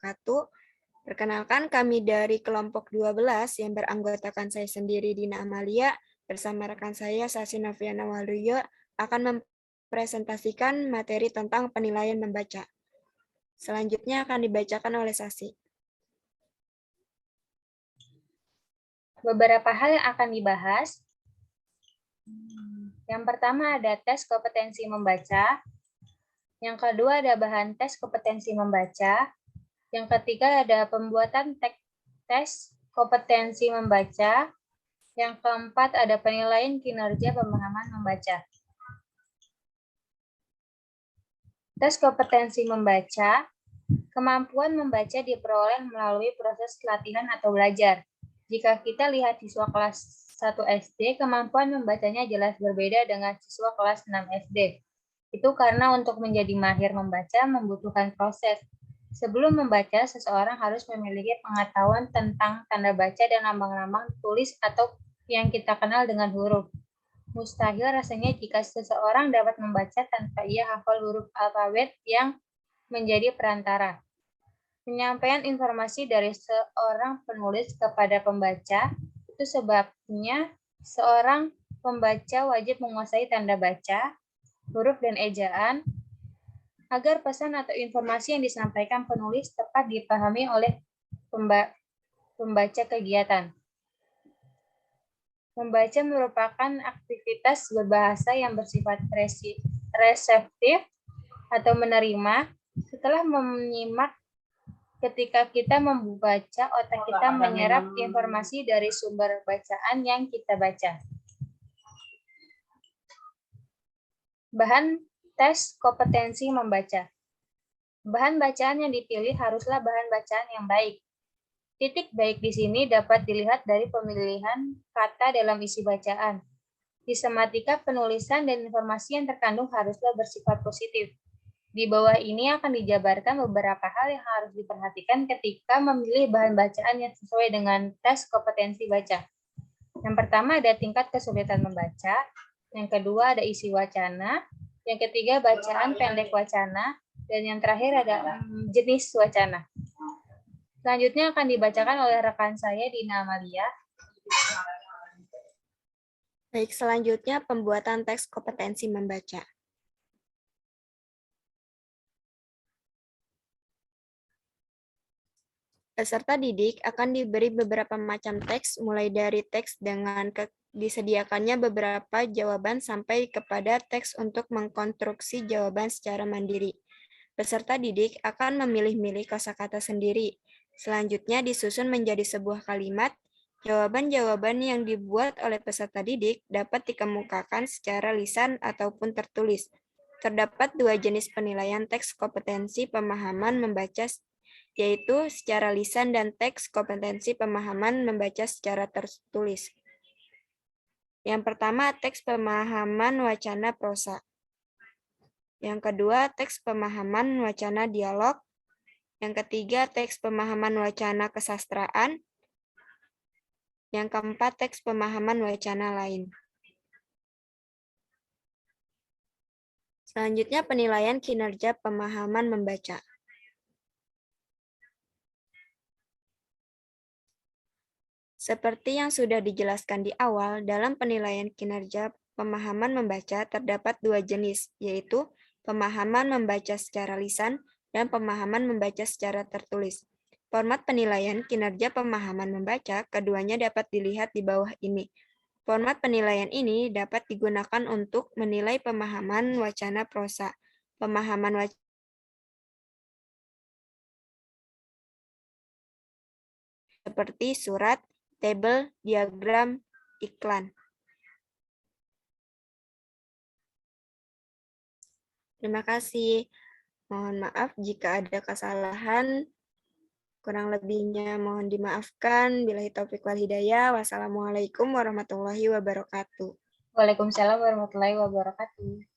wabarakatuh. Perkenalkan, kami dari kelompok 12 yang beranggotakan saya sendiri, Dina Amalia, bersama rekan saya, Sasi Noviana Waluyo, akan mempresentasikan materi tentang penilaian membaca. Selanjutnya akan dibacakan oleh Sasi. Beberapa hal yang akan dibahas. Yang pertama ada tes kompetensi membaca. Yang kedua ada bahan tes kompetensi membaca. Yang ketiga ada pembuatan tes kompetensi membaca. Yang keempat ada penilaian kinerja pemahaman membaca. Tes kompetensi membaca, kemampuan membaca diperoleh melalui proses latihan atau belajar. Jika kita lihat siswa kelas 1 SD, kemampuan membacanya jelas berbeda dengan siswa kelas 6 SD. Itu karena untuk menjadi mahir membaca membutuhkan proses. Sebelum membaca, seseorang harus memiliki pengetahuan tentang tanda baca dan lambang-lambang tulis atau yang kita kenal dengan huruf. Mustahil rasanya jika seseorang dapat membaca tanpa ia hafal huruf alfabet yang menjadi perantara. Penyampaian informasi dari seorang penulis kepada pembaca, itu sebabnya seorang pembaca wajib menguasai tanda baca, huruf dan ejaan, agar pesan atau informasi yang disampaikan penulis tepat dipahami oleh pembaca kegiatan. Membaca merupakan aktivitas berbahasa yang bersifat reseptif atau menerima. Setelah menyimak, ketika kita membaca, otak kita menyerap informasi dari sumber bacaan yang kita baca. Bahan tes kompetensi membaca. Bahan bacaan yang dipilih haruslah bahan bacaan yang baik. Titik baik di sini dapat dilihat dari pemilihan kata dalam isi bacaan. Sistematika penulisan dan informasi yang terkandung haruslah bersifat positif. Di bawah ini akan dijabarkan beberapa hal yang harus diperhatikan ketika memilih bahan bacaan yang sesuai dengan tes kompetensi baca. Yang pertama ada tingkat kesulitan membaca. Yang kedua ada isi wacana. Yang ketiga bacaan pendek wacana. Dan yang terakhir ada jenis wacana. Selanjutnya akan dibacakan oleh rekan saya, Dina Amalia. Baik, selanjutnya pembuatan teks kompetensi membaca. Peserta didik akan diberi beberapa macam teks, mulai dari teks dengan disediakannya beberapa jawaban sampai kepada teks untuk mengkonstruksi jawaban secara mandiri. Peserta didik akan memilih-milih kosakata sendiri. Selanjutnya disusun menjadi sebuah kalimat. Jawaban-jawaban yang dibuat oleh peserta didik dapat dikemukakan secara lisan ataupun tertulis. Terdapat dua jenis penilaian teks kompetensi pemahaman membaca, yaitu secara lisan dan teks kompetensi pemahaman membaca secara tertulis. Yang pertama, teks pemahaman wacana prosa. Yang kedua, teks pemahaman wacana dialog. Yang ketiga, teks pemahaman wacana kesastraan. Yang keempat, teks pemahaman wacana lain. Selanjutnya, penilaian kinerja pemahaman membaca. Seperti yang sudah dijelaskan di awal, dalam penilaian kinerja pemahaman membaca terdapat dua jenis, yaitu pemahaman membaca secara lisan dan pemahaman membaca secara tertulis. Format penilaian kinerja pemahaman membaca keduanya dapat dilihat di bawah ini. Format penilaian ini dapat digunakan untuk menilai pemahaman wacana prosa, pemahaman wacana seperti surat, tabel, diagram, iklan. Terima kasih. Mohon maaf jika ada kesalahan. Kurang lebihnya mohon dimaafkan. Billahi taufiq wal hidayah. Wassalamualaikum warahmatullahi wabarakatuh. Waalaikumsalam warahmatullahi wabarakatuh.